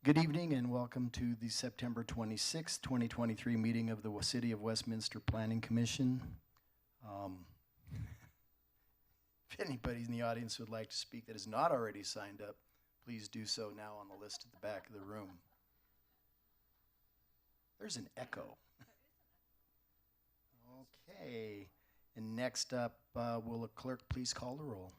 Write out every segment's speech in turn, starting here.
Good evening and welcome to the September 26th, 2023 meeting of the City of Westminster Planning Commission. If anybody in the audience would like to speak that is not already signed up, please do so now on the list at the back of the room. There's an echo. Okay, and next up, will the clerk please call the roll?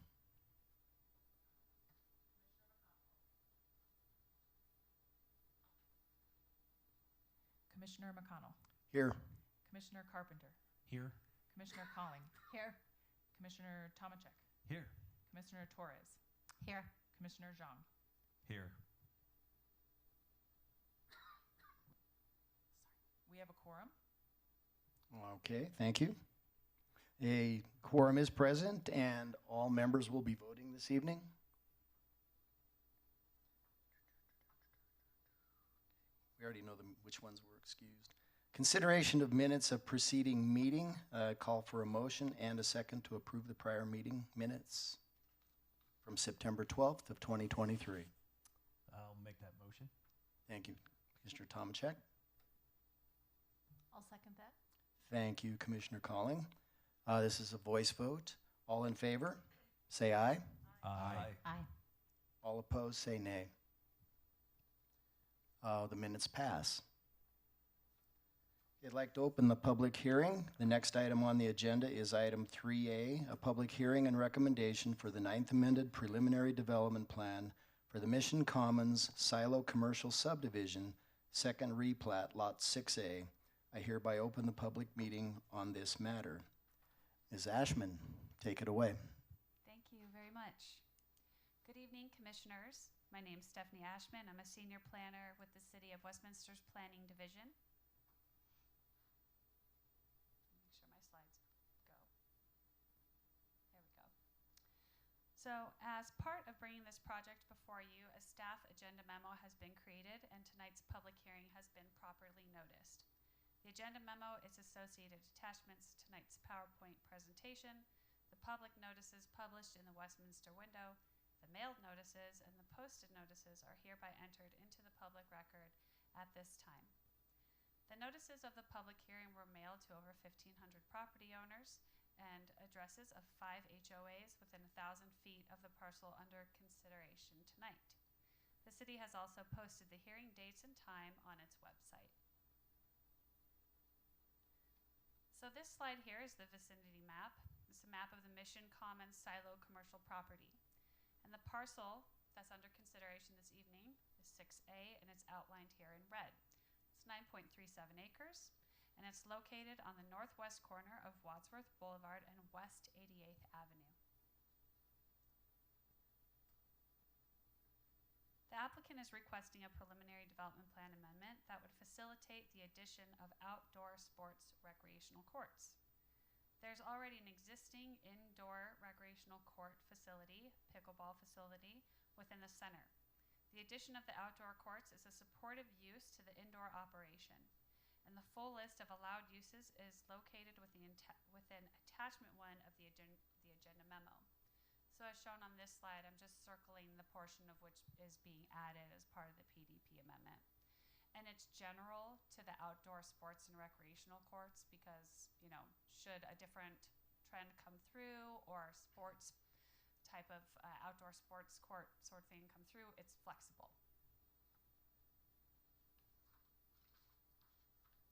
Commissioner McConnell. Here. Commissioner Carpenter. Here. Commissioner Colling. Here. Commissioner Tomacek. Here. Commissioner Torres. Here. Commissioner Zhang. Here. We have a quorum. Okay, thank you. A quorum is present and all members will be voting this evening. We already know which ones were excused. Consideration of minutes of preceding meeting. Call for a motion and a second to approve the prior meeting minutes from September 12th of 2023. I'll make that motion. Thank you, Commissioner Tomacek. I'll second that. Thank you, Commissioner Colling. This is a voice vote. All in favor, say aye. Aye. Aye. All opposed, say nay. The minutes pass. I'd like to open the public hearing. The next item on the agenda is item 3A, a public hearing and recommendation for the 9th amended preliminary development plan for the Mission Commons Silo Commercial Subdivision, second replat, Lot 6A. I hereby open the public meeting on this matter. Ms. Ashman, take it away. Thank you very much. Good evening, Commissioners. My name is Stephanie Ashman. I'm a senior planner with the City of Westminster's Planning Division. Make sure my slides go. There we go. So, as part of bringing this project before you, a staff agenda memo has been created and tonight's public hearing has been properly noticed. The agenda memo, its associated attachments, tonight's PowerPoint presentation, the public notices published in the Westminster window, the mailed notices, and the posted notices are hereby entered into the public record at this time. The notices of the public hearing were mailed to over 1,500 property owners and addresses of 5 HOAs within 1,000 feet of the parcel under consideration tonight. The city has also posted the hearing dates and time on its website. So this slide here is the vicinity map. It's a map of the Mission Commons Silo commercial property. And the parcel that's under consideration this evening is 6A, and it's outlined here in red. It's 9.37 acres, and it's located on the northwest corner of Wadsworth Boulevard and West 88th Avenue. The applicant is requesting a preliminary development plan amendment that would facilitate the addition of outdoor sports recreational courts. There's already an existing indoor recreational court facility, pickleball facility, within the center. The addition of the outdoor courts is a supportive use to the indoor operation, and the full list of allowed uses is located within attachment 1 of the agenda memo. So as shown on this slide, I'm just circling the portion of which is being added as part of the PDP amendment. And it's general to the outdoor sports and recreational courts because, you know, should a different trend come through or sports type of outdoor sports court sort of thing come through, it's flexible.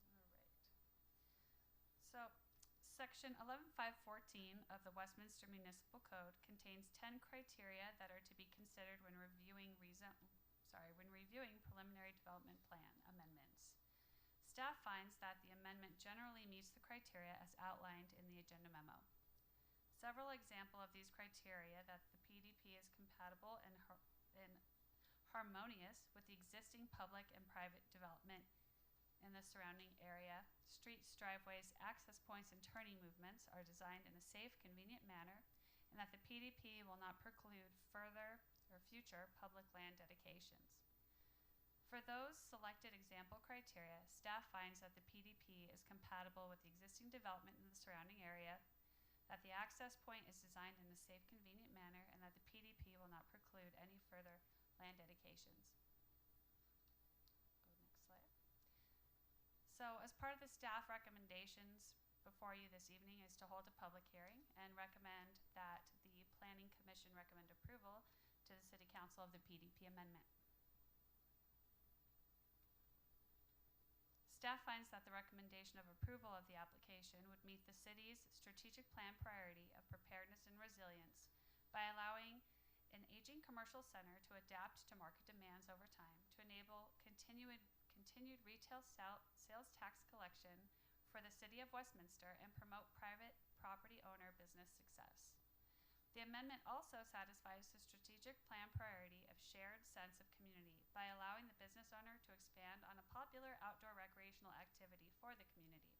All right. So Section 11514 of the Westminster Municipal Code contains 10 criteria that are to be considered when reviewing preliminary development plan amendments. Staff finds that the amendment generally meets the criteria as outlined in the agenda memo. Several examples of these criteria that the PDP is compatible and harmonious with the existing public and private development in the surrounding area. Streets, driveways, access points, and turning movements are designed in a safe, convenient manner, and that the PDP will not preclude further or future public land dedications. For those selected example criteria, staff finds that the PDP is compatible with the existing development in the surrounding area, that the access point is designed in a safe, convenient manner, and that the PDP will not preclude any further land dedications. So as part of the staff recommendations before you this evening is to hold a public hearing and recommend that the Planning Commission recommend approval to the City Council of the PDP amendment. Staff finds that the recommendation of approval of the application would meet the city's strategic plan priority of preparedness and resilience by allowing an aging commercial center to adapt to market demands over time to enable continued retail sales tax collection for the City of Westminster and promote private property owner business success. The amendment also satisfies the strategic plan priority of shared sense of community by allowing the business owner to expand on a popular outdoor recreational activity for the community.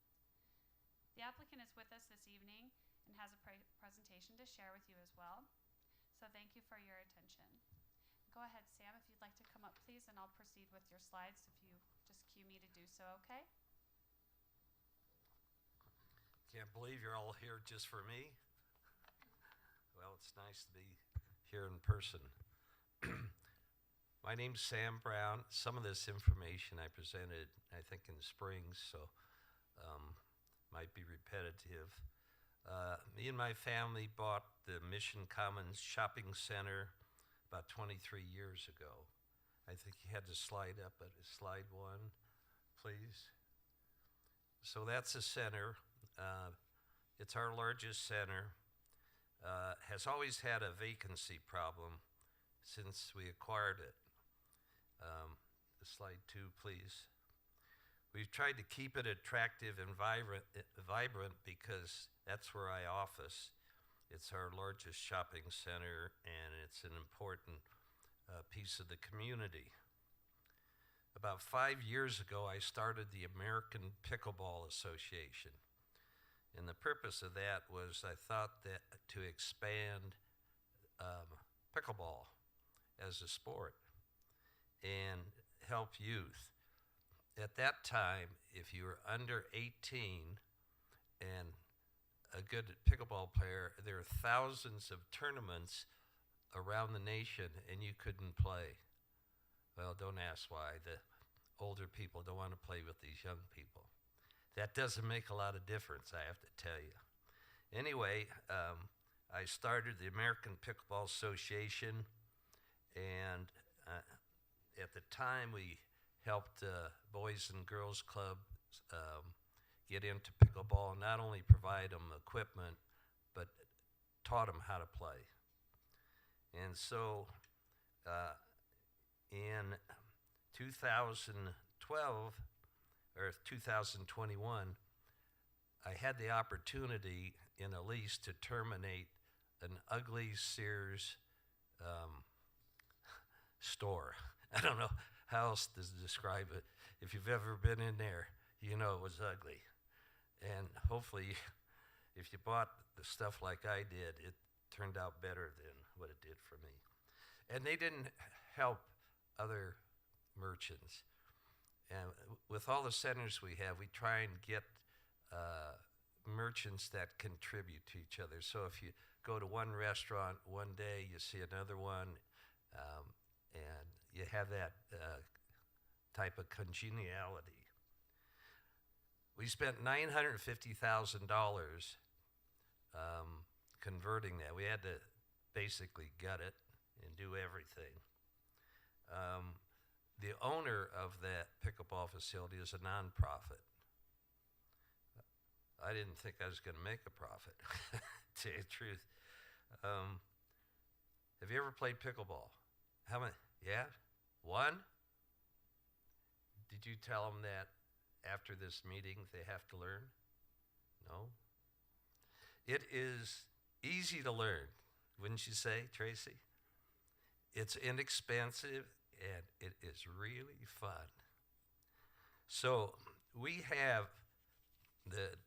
The applicant is with us this evening and has a presentation to share with you as well. So thank you for your attention. Go ahead, Sam, if you'd like to come up, please, and I'll proceed with your slides if you just cue me to do so, okay? Can't believe you're all here just for me. Well, it's nice to be here in person. My name's Sam Brown. Some of this information I presented, I think, in spring, so might be repetitive. Me and my family bought the Mission Commons Shopping Center about 23 years ago. I think you had to slide up at slide 1, please. So that's the center. It's our largest center. Has always had a vacancy problem since we acquired it. Slide 2, please. We've tried to keep it attractive and vibrant because that's where I office. It's our largest shopping center, and it's an important piece of the community. About 5 years ago, I started the American Pickleball Association. And the purpose of that was I thought that to expand pickleball as a sport and help youth. At that time, if you were under 18 and a good pickleball player, there are thousands of tournaments around the nation and you couldn't play. Well, don't ask why. The older people don't want to play with these young people. That doesn't make a lot of difference, I have to tell you. Anyway, I started the American Pickleball Association, and at the time we helped Boys and Girls Club get into pickleball, not only provide them equipment, but taught them how to play. And so in 2012, or 2021, I had the opportunity in a lease to terminate an ugly Sears store. I don't know how else to describe it. If you've ever been in there, you know it was ugly. And hopefully, if you bought the stuff like I did, it turned out better than what it did for me. And they didn't help other merchants. And with all the centers we have, we try and get merchants that contribute to each other. So if you go to one restaurant one day, you see another one, and you have that type of congeniality. We spent $950,000 converting that. We had to basically gut it and do everything. The owner of that pickleball facility is a nonprofit. I didn't think I was going to make a profit, to tell you the truth. Have you ever played pickleball? How many? Yeah? One? Did you tell them that after this meeting they have to learn? No? It is easy to learn, wouldn't you say, Tracy? It's inexpensive and it is really fun. So we have the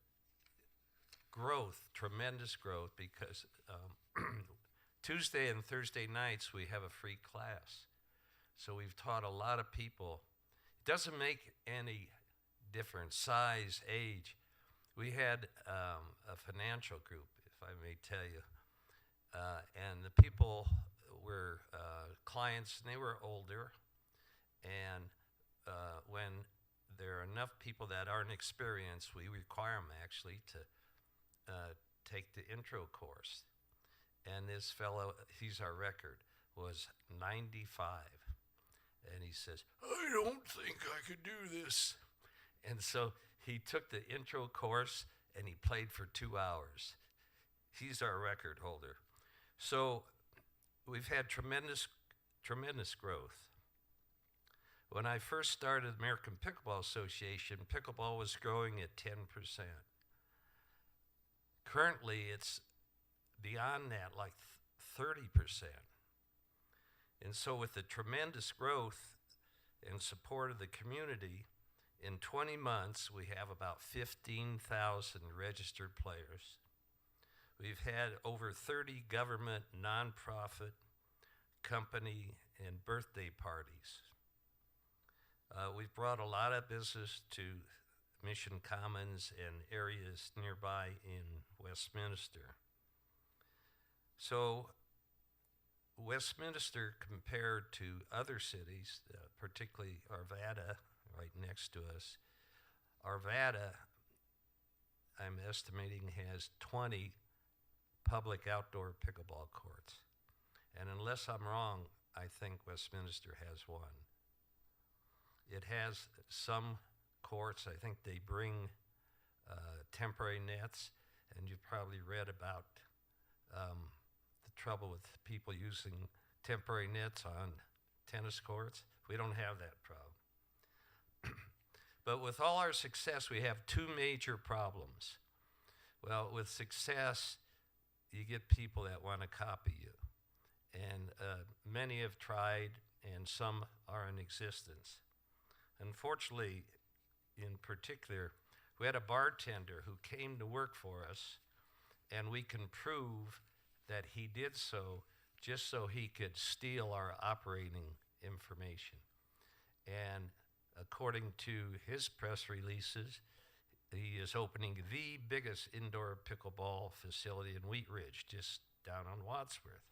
growth, tremendous growth, because Tuesday and Thursday nights we have a free class. So we've taught a lot of people. It doesn't make any difference, size, age. We had a financial group, if I may tell you, and the people were clients, and they were older, and when there are enough people that aren't experienced. We require them actually to take the intro course. And this fellow, he's our record, was 95. And he says, I don't think I could do this. And so he took the intro course and he played for 2 hours. He's our record holder. So we've had tremendous growth. When I first started the American Pickleball Association, pickleball was growing at 10%. Currently, it's beyond that, like 30%. And so with the tremendous growth and support of the community, in 20 months, we have about 15,000 registered players. We've had over 30 government, nonprofit, company, and birthday parties. We've brought a lot of business to Mission Commons and areas nearby in Westminster. So Westminster, compared to other cities, particularly Arvada, right next to us, Arvada, I'm estimating, has 20 public outdoor pickleball courts. And unless I'm wrong, I think Westminster has one. It has some courts. I think they bring temporary nets, and you've probably read about the trouble with people using temporary nets on tennis courts. We don't have that problem. But with all our success, we have two major problems. Well, with success, you get people that want to copy you. And many have tried, and some are in existence. Unfortunately, in particular, we had a bartender who came to work for us, and we can prove that he did so just so he could steal our operating information. And according to his press releases, he is opening the biggest indoor pickleball facility in Wheat Ridge, just down on Wadsworth.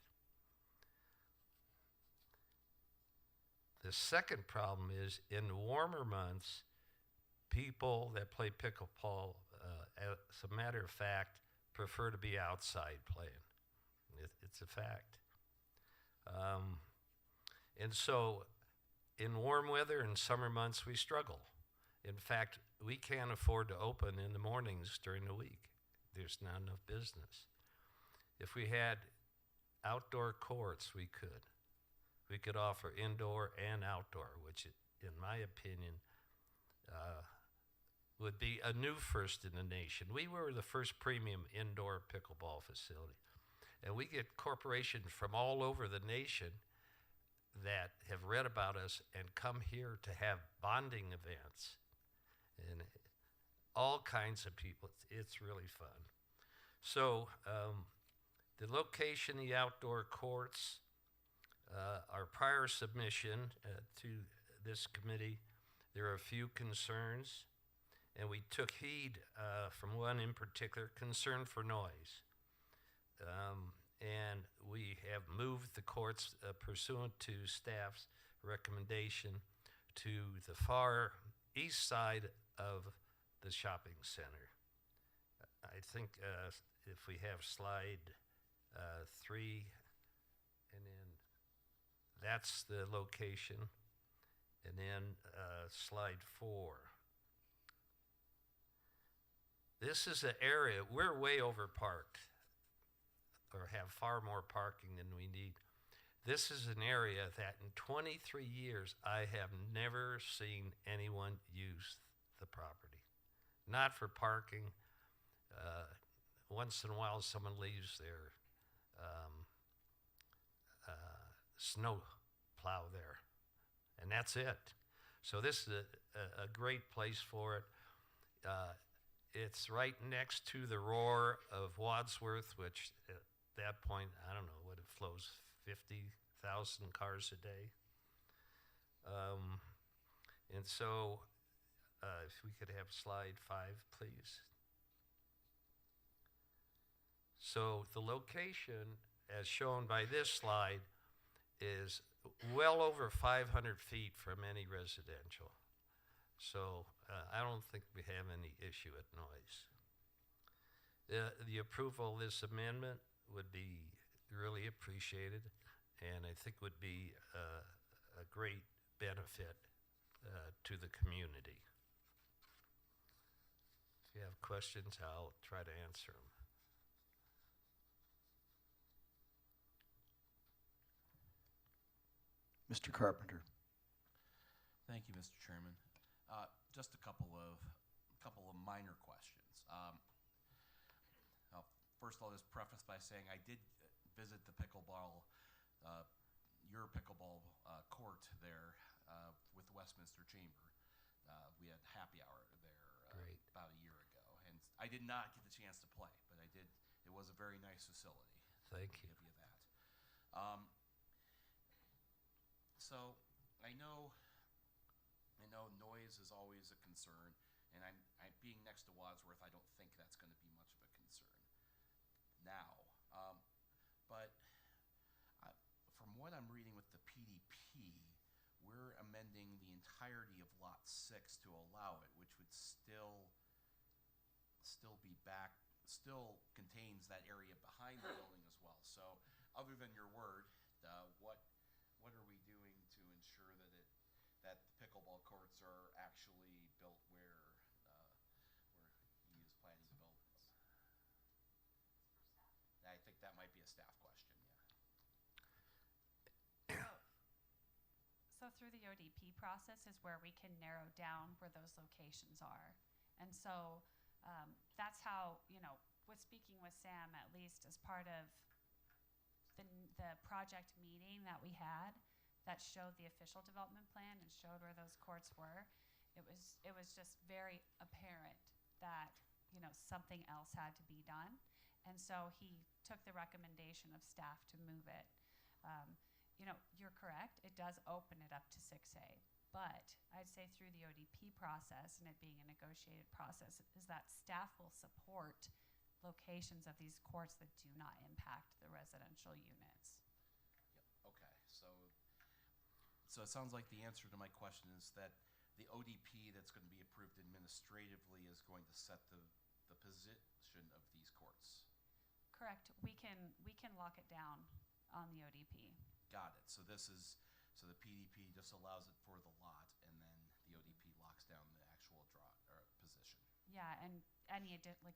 The second problem is, in warmer months, people that play pickleball, as a matter of fact, prefer to be outside playing. It's a fact. And so in warm weather and summer months, we struggle. In fact, we can't afford to open in the mornings during the week. There's not enough business. If we had outdoor courts, we could. We could offer indoor and outdoor, which, in my opinion, would be a new first in the nation. We were the first premium indoor pickleball facility. And we get corporations from all over the nation that have read about us and come here to have bonding events. And all kinds of people. It's really fun. So the location, the outdoor courts, our prior submission to this committee, there are a few concerns, and we took heed from one in particular, concern for noise. And we have moved the courts pursuant to staff's recommendation to the far east side of the shopping center. I think if we have slide 3, and then that's the location, and then slide 4. This is an area, we're way over parked, or have far more parking than we need. This is an area that in 23 years, I have never seen anyone use the property. Not for parking. Once in a while, someone leaves their snow plow there, and that's it. So this is a great place for it. It's right next to the roar of Wadsworth, which at that point, I don't know what it flows, 50,000 cars a day. And so if we could have slide 5, please. So the location, as shown by this slide, is well over 500 feet from any residential. So I don't think we have any issue with noise. The approval of this amendment would be really appreciated, and I think would be a great benefit to the community. If you have questions, I'll try to answer them. Mr. Carpenter. Thank you, Mr. Chairman. Just a couple of minor questions. First, I'll just preface by saying I did visit the pickleball, your pickleball court there with the Westminster Chamber. We had happy hour there Great. about a year ago, and I did not get the chance to play, but I did. It was a very nice facility. Thank you. I'll give you that. So I know noise is always a concern, and I'm being next to Wadsworth, I don't think that's going to be much of a concern now. But from what I'm reading with the PDP, we're amending the entirety of Lot 6 to allow it, which would still contains that area behind the building as well. So other than your word, what are we doing to ensure that the pickleball courts are actually built where he is planning to build this? I think that might be a staff question, yeah. So through the ODP process is where we can narrow down where those locations are. And so that's how, with speaking with Sam, at least as part of the project meeting that we had that showed the official development plan and showed where those courts were, it was just very apparent that, something else had to be done. And so he took the recommendation of staff to move it. You're correct. It does open it up to 6A. But I'd say through the ODP process and it being a negotiated process is that staff will support locations of these courts that do not impact the residential units. Yep. Okay. So it sounds like the answer to my question is that the ODP that's going to be approved administratively is going to set the position of these courts. Correct. We can lock it down on the ODP. Got it. So the PDP just allows it for the lot, and then the ODP locks down the actual position. Yeah, and any additional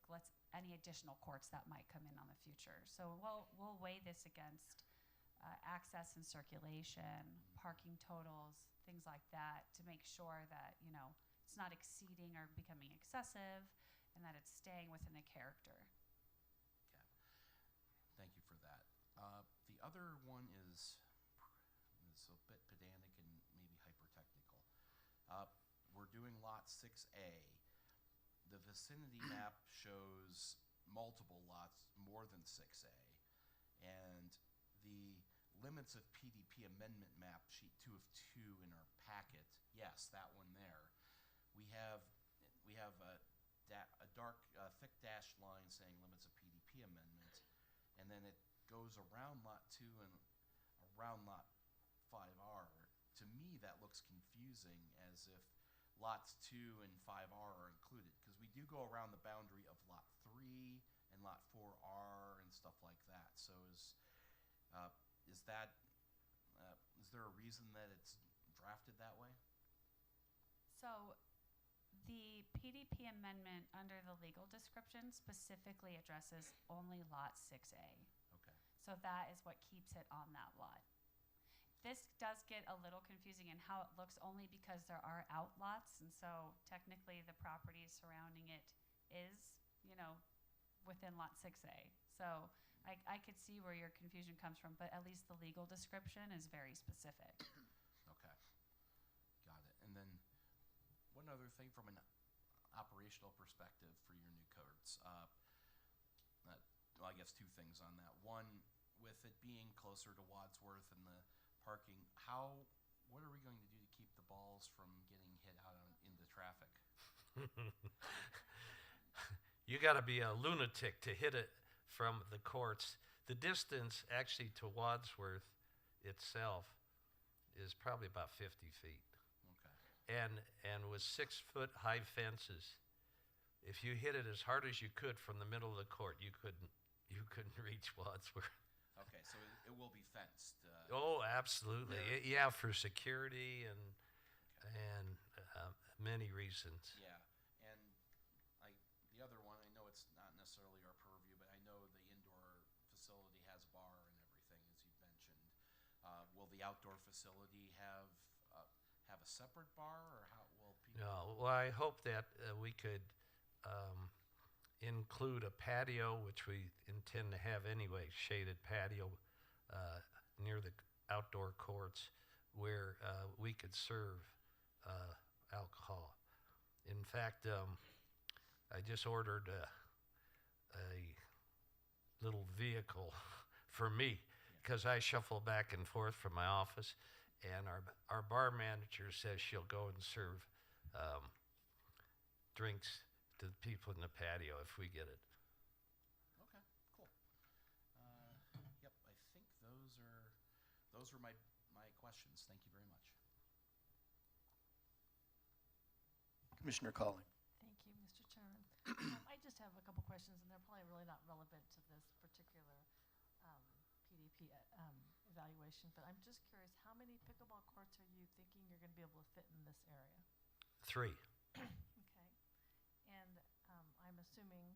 courts that might come in on the future. So we'll weigh this against access and circulation, parking totals, things like that, to make sure that it's not exceeding or becoming excessive, and that it's staying within the character. Okay. Thank you for that. The other one is a bit pedantic and maybe hyper-technical. We're doing Lot 6A. The vicinity map shows multiple lots, more than 6A. And the limits of PDP amendment map, sheet 2 of 2 in our packet, yes, that one there. We have a dark, thick dashed line saying limits of PDP amendment, and then it goes around Lot 2 and around Lot 5R. To me, that looks confusing, as if Lots 2 and 5R are included, because we do go around the boundary of Lot 3 and Lot 4R and stuff like that. So is there a reason that it's drafted that way? So the PDP amendment under the legal description specifically addresses only Lot 6A. Okay. So that is what keeps it on that lot. This does get a little confusing in how it looks, only because there are outlots, and so technically the property surrounding it is, within Lot 6A. So I could see where your confusion comes from, but at least the legal description is very specific. Okay. Got it. And then one other thing from an operational perspective for your new codes. Well, I guess two things on that. One, with it being closer to Wadsworth and the parking, what are we going to do to keep the balls from getting hit out into traffic? You got to be a lunatic to hit it from the courts. The distance actually to Wadsworth itself is probably about 50 feet. Okay. and with 6-foot high fences. If you hit it as hard as you could from the middle of the court, you couldn't reach Wadsworth. Okay, so it will be fenced. Oh, absolutely. Yeah, for security and many reasons. Yeah, and the other one, I know it's not necessarily our purview, but I know the indoor facility has bar and everything, as you mentioned. Will the outdoor facility have a separate bar, or how will people? No, well, I hope that we could include a patio, which we intend to have anyway, shaded patio near the outdoor courts, where we could serve alcohol. In fact, I just ordered a little vehicle for me because I shuffle back and forth from my office, and our bar manager says she'll go and serve drinks to the people in the patio if we get it. Okay, cool. Yep, I think those are my questions. Thank you very much. Commissioner Colley. Thank you, Mr. Chairman. I just have a couple questions, and they're probably really not relevant to this particular PDP evaluation, but I'm just curious, how many pickleball courts are you thinking you're going to be able to fit in this area? 3. Okay. And I'm assuming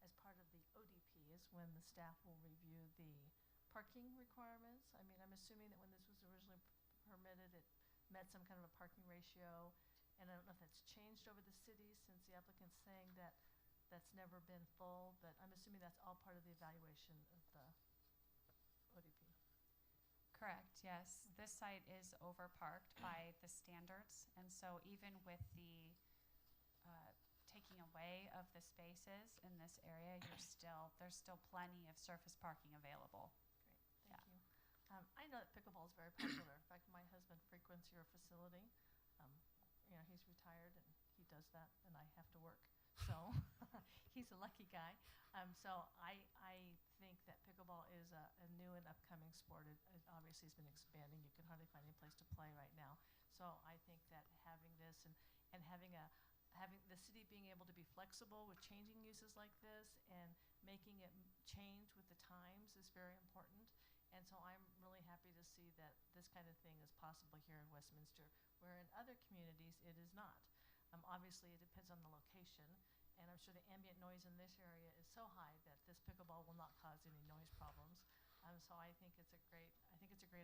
as part of the ODPs, when the staff will review the parking requirements, I mean, I'm assuming that when this was originally permitted, it met some kind of a parking ratio, and I don't know if that's changed over the city since the applicant's saying that that's never been full, but I'm assuming that's all part of the evaluation of the ODP. Correct, yes. This site is overparked by the standards, and so even with the taking away of the spaces in this area, there's still plenty of surface parking available. Great, thank you. I know that pickleball is very popular. In fact, my husband frequents your facility. He's retired and he does that, and I have to work. So he's a lucky guy. So I think that pickleball is a new and upcoming sport. It obviously has been expanding. You can hardly find any place to play right now. So I think that having this and having the city being able to be flexible with changing uses like this and making it change with the times is very important. And so I'm really happy to see that this kind of thing is possible here in Westminster, where in other communities it is not. Obviously, it depends on the location, and I'm sure the ambient noise in this area is so high that this pickleball will not cause any noise problems. So I think it's a great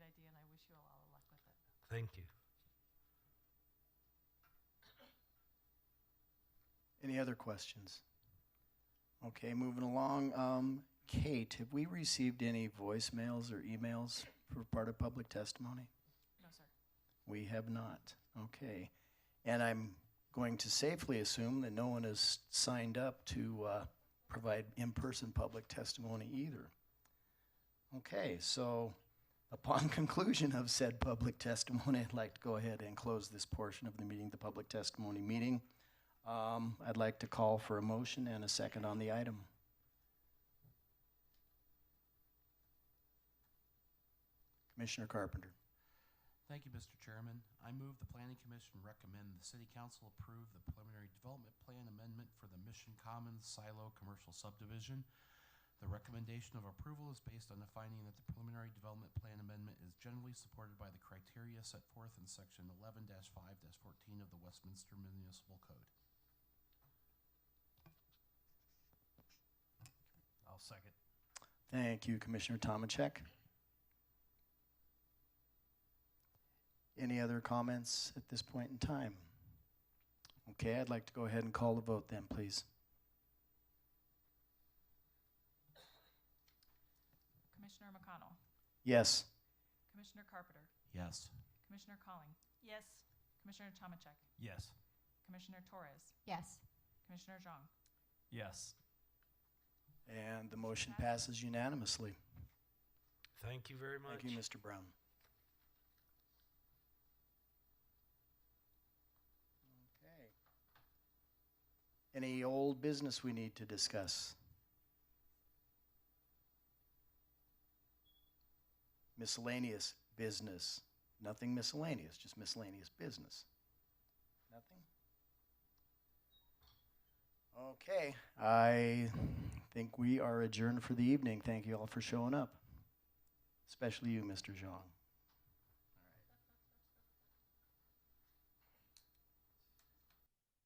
idea, and I wish you a lot of luck with it. Thank you. Any other questions? Okay, moving along. Kate, have we received any voicemails or emails for part of public testimony? No, sir. We have not. Okay. And I'm going to safely assume that no one has signed up to provide in-person public testimony either. Okay, so upon conclusion of said public testimony, I'd like to go ahead and close this portion of the meeting, the public testimony meeting. I'd like to call for a motion and a second on the item. Commissioner Carpenter. Thank you, Mr. Chairman. I move the Planning Commission recommend the City Council approve the preliminary development plan amendment for the Mission Commons Silo Commercial Subdivision. The recommendation of approval is based on the finding that the preliminary development plan amendment is generally supported by the criteria set forth in Section 11-5-14 of the Westminster Municipal Code. I'll second. Thank you, Commissioner Tomacek. Any other comments at this point in time? Okay, I'd like to go ahead and call the vote then, please. Commissioner McConnell, Yes. Commissioner Carpenter, Yes. Commissioner Colling, Yes. Commissioner Tomacek, Yes. Commissioner Torres, Yes. Commissioner Zhang. Yes. And the motion passes unanimously. Thank you very much. Thank you, Mr. Brown. Okay. Any old business we need to discuss? Miscellaneous business. Nothing miscellaneous, just miscellaneous business. Okay, I think we are adjourned for the evening. Thank you all for showing up, especially you, Mr. Zhang.